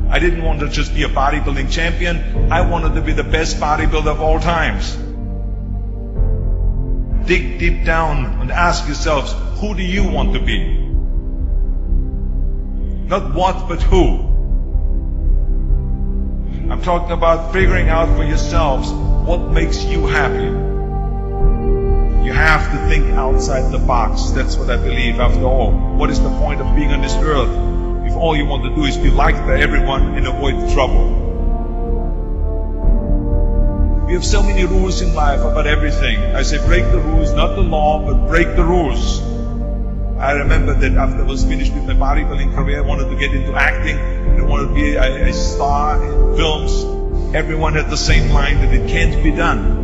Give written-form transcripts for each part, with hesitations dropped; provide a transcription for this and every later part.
I didn't want to just be a bodybuilding champion. I wanted to be the best bodybuilder of all times. Dig deep down and ask yourselves, who do you want to be? Not what, but who. I'm talking about figuring out for yourselves what makes you happy. You have to think outside the box. That's what I believe. After all, what is the point of being on this earth if all you want to do is be liked by everyone and avoid trouble? We have so many rules in life about everything. I say break the rules, not the law, but break the rules. I remember that after I was finished with my bodybuilding career, I wanted to get into acting. I wanted to be a star in films. Everyone had the same line that it can't be done.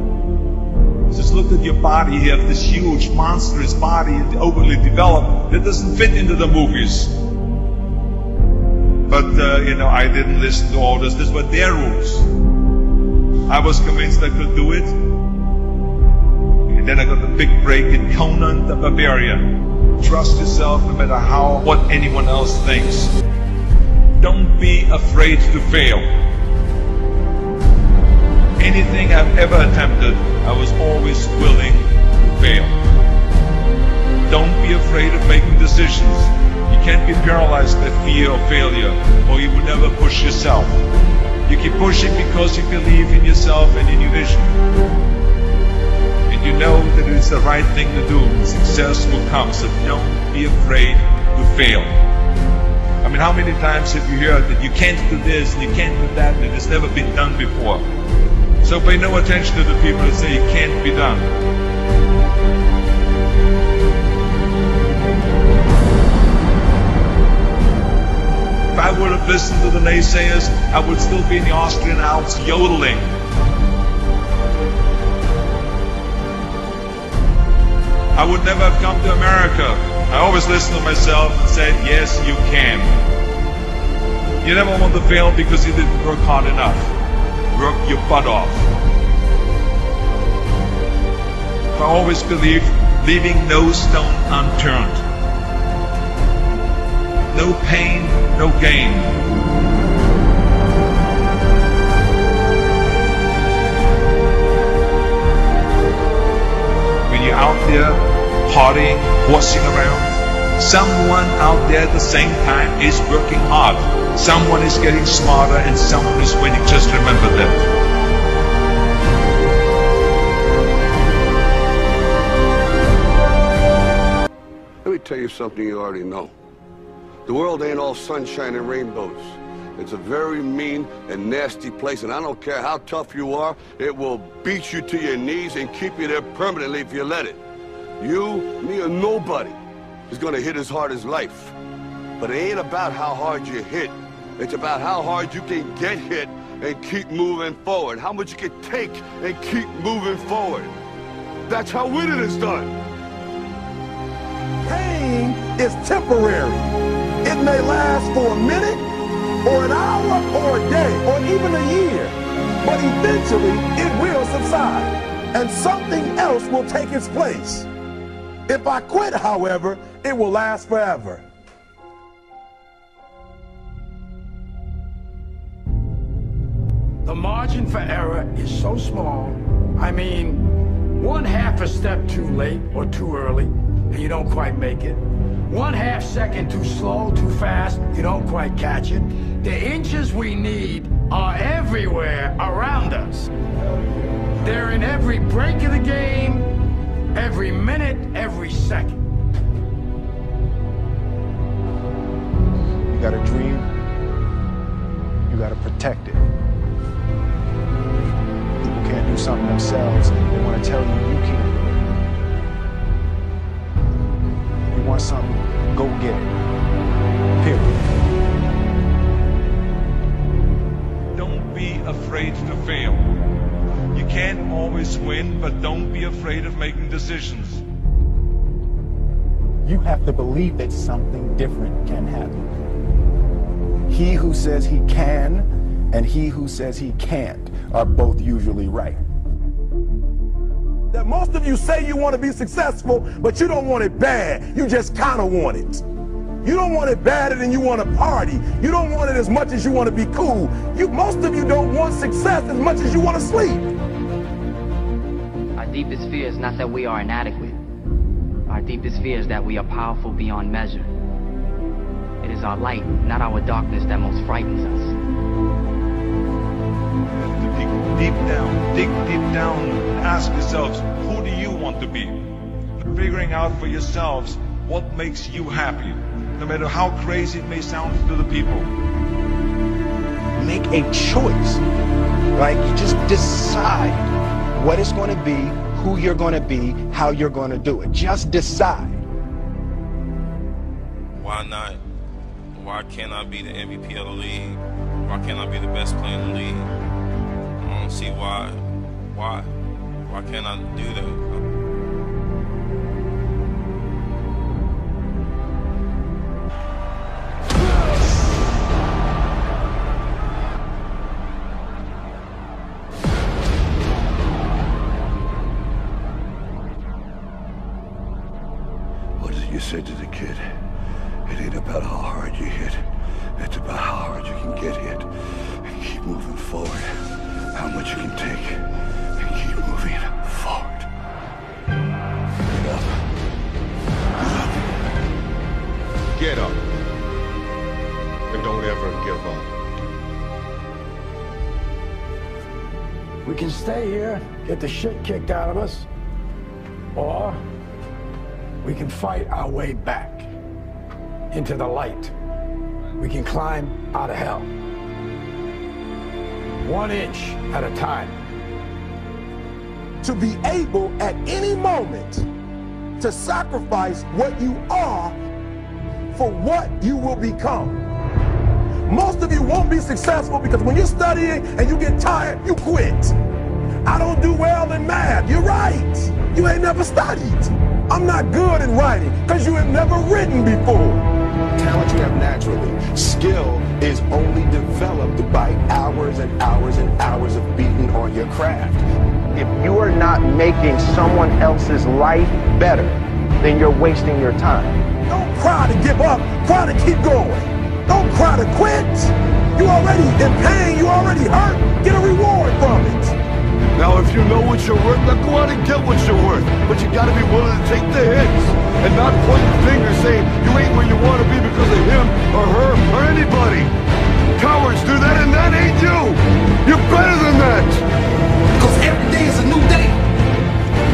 Just look at your body. You have this huge, monstrous body, overly developed, that doesn't fit into the movies. But, I didn't listen to all this. These were their rules. I was convinced I could do it. And then I got a big break in Conan the Barbarian. Trust yourself no matter what anyone else thinks. Don't be afraid to fail. Anything I've ever attempted, I was always willing to fail. Don't be afraid of making decisions. You can't be paralyzed by fear of failure, or you will never push yourself. You keep pushing because you believe in yourself and in your vision. And you know that it's the right thing to do. Success will come, so don't be afraid to fail. I mean, how many times have you heard that you can't do this and you can't do that and it's never been done before? So pay no attention to the people that say it can't be done. If I would have listened to the naysayers, I would still be in the Austrian Alps yodeling. I would never have come to America. I always listened to myself and said, yes, you can. You never want to fail because you didn't work hard enough. Work your butt off. I always believed leaving no stone unturned. No pain, no gain. When you're out there partying, horsing around, someone out there at the same time is working hard. Someone is getting smarter and someone is winning. Just remember that. Let me tell you something you already know. The world ain't all sunshine and rainbows. It's a very mean and nasty place, and I don't care how tough you are, it will beat you to your knees and keep you there permanently if you let it. You, me, or nobody is gonna hit as hard as life. But it ain't about how hard you hit. It's about how hard you can get hit and keep moving forward. How much you can take and keep moving forward. That's how winning is done. Pain is temporary. It may last for a minute, or an hour, or a day, or even a year. But eventually, it will subside, and something else will take its place. If I quit, however, it will last forever. The margin for error is so small. I mean, 1/2 a step too late or too early, and you don't quite make it. 1/2 second too slow, too fast, you don't quite catch it. The inches we need are everywhere around us. They're in every break of the game, every minute, every second. You got a dream, you got to protect it. People can't do something themselves, they want to tell you you can't do it. You want something, go get it. Period. Don't be afraid to fail. You can't always win, but don't be afraid of making decisions. You have to believe that something different can happen. He who says he can and he who says he can't are both usually right. That most of you say you want to be successful, but you don't want it bad. You just kind of want it. You don't want it badder than you want to party. You don't want it as much as you want to be cool. Most of you don't want success as much as you want to sleep. Our deepest fear is not that we are inadequate. Our deepest fear is that we are powerful beyond measure. It is our light, not our darkness, that most frightens us. Dig deep down, ask yourselves, who do you want to be? Figuring out for yourselves what makes you happy, no matter how crazy it may sound to the people. Make a choice, right? You just decide what it's going to be, who you're going to be, how you're going to do it. Just decide. Why not? Why can't I be the MVP of the league? Why can't I be the best player in the league? I don't see why. Why can't I do that? What is it you said to the kid? It ain't about how hard you hit. It's about how hard you can get hit and keep moving forward. How much you can take and keep moving forward. Get up. Get up. And don't ever give up. We can stay here, get the shit kicked out of us, or we can fight our way back into the light. We can climb out of hell. 1 inch at a time. To be able at any moment to sacrifice what you are for what you will become. Most of you won't be successful because when you're studying and you get tired, you quit. I don't do well in math. You're right. You ain't never studied. I'm not good in writing because you have never written before. Talent you have naturally. Skill is only developed by hours and hours and hours of beating on your craft. If you are not making someone else's life better, then you're wasting your time. Don't cry to give up. Cry to keep going. Don't cry to quit. You already in pain. You already hurt. Get a reward from it. Now, if you know what you're worth, now go out and get what you're worth. But you gotta be willing to take the hits and not point the finger saying you ain't where you want to be because of him or her or anybody. Cowards do that, and that ain't you. You're better than that. Because every day is a new day.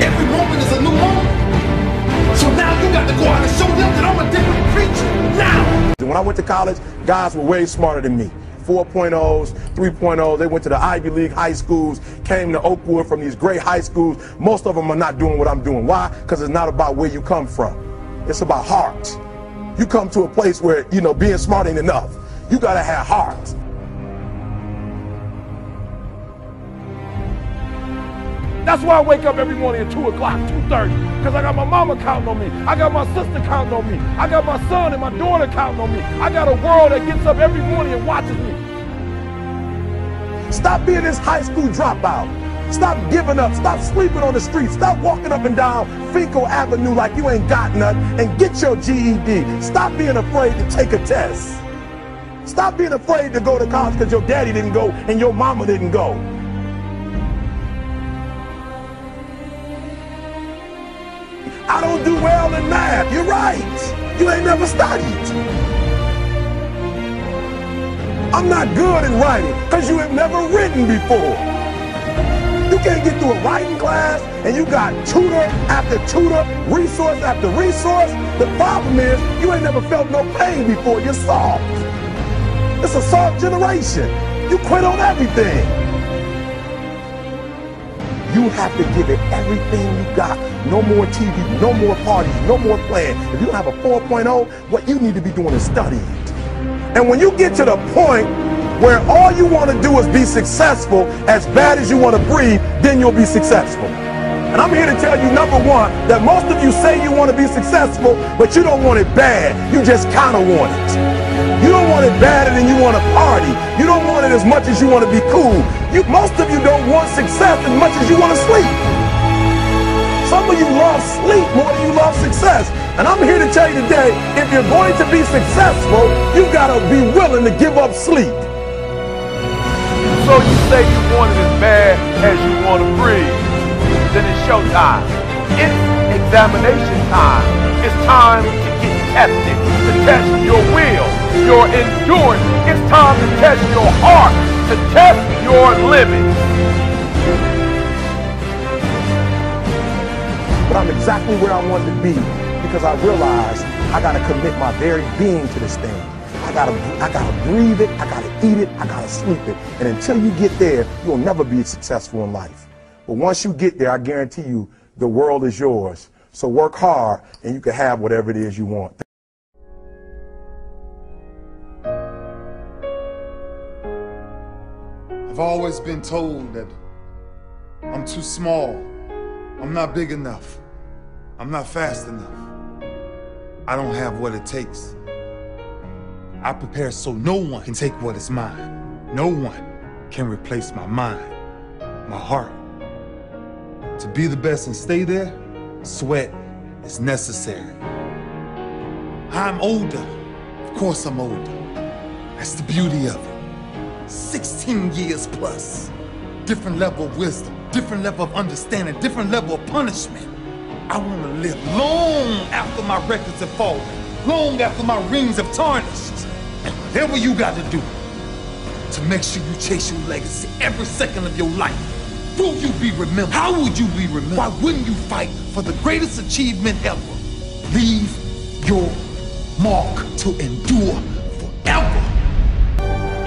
Every moment is a new moment. So now you got to go out and show them that I'm a different creature now. When I went to college, guys were way smarter than me. 4.0s, 3.0s, they went to the Ivy League high schools, came to Oakwood from these great high schools. Most of them are not doing what I'm doing. Why? Because it's not about where you come from. It's about heart. You come to a place where, being smart ain't enough. You gotta have heart. That's why I wake up every morning at 2 o'clock, 2:30, because I got my mama counting on me. I got my sister counting on me. I got my son and my daughter counting on me. I got a world that gets up every morning and watches me. Stop being this high school dropout. Stop giving up. Stop sleeping on the street. Stop walking up and down Fenkell Avenue like you ain't got nothing and get your GED. Stop being afraid to take a test. Stop being afraid to go to college because your daddy didn't go and your mama didn't go. I don't do well in math. You're right. You ain't never studied. I'm not good in writing because you have never written before. You can't get through a writing class and you got tutor after tutor, resource after resource. The problem is you ain't never felt no pain before. You're soft. It's a soft generation. You quit on everything. You have to give it everything you got. No more TV, no more parties, no more playing. If you don't have a 4.0, what you need to be doing is studying. And when you get to the point where all you want to do is be successful, as bad as you want to breathe, then you'll be successful. And I'm here to tell you, number one, that most of you say you want to be successful, but you don't want it bad. You just kind of want it. You don't want it badder than you want to party. You don't want it as much as you want to be cool. Most of you don't want success as much as you want to sleep. Some of you love sleep more than you love success. And I'm here to tell you today, if you're going to be successful, you gotta be willing to give up sleep. So you say you want it as bad as you want to breathe. Then it's showtime. It's examination time. It's time to get tested, to test your will, your endurance. It's time to test your heart, to test your limits. But I'm exactly where I wanted to be because I realized I gotta commit my very being to this thing. I gotta breathe it, I gotta eat it, I gotta sleep it. And until you get there, you'll never be successful in life. But once you get there, I guarantee you, the world is yours. So work hard and you can have whatever it is you want. I've always been told that I'm too small, I'm not big enough, I'm not fast enough, I don't have what it takes. I prepare so no one can take what is mine. No one can replace my mind, my heart. To be the best and stay there, sweat is necessary. I'm older. Of course I'm older. That's the beauty of it. 16 years plus. Different level of wisdom, different level of understanding, different level of punishment. I want to live long after my records have fallen, long after my rings have tarnished. And whatever you got to do to make sure you chase your legacy every second of your life. Will you be remembered? How would you be remembered? Why wouldn't you fight for the greatest achievement ever? Leave your mark to endure forever.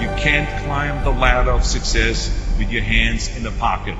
You can't climb the ladder of success with your hands in the pocket.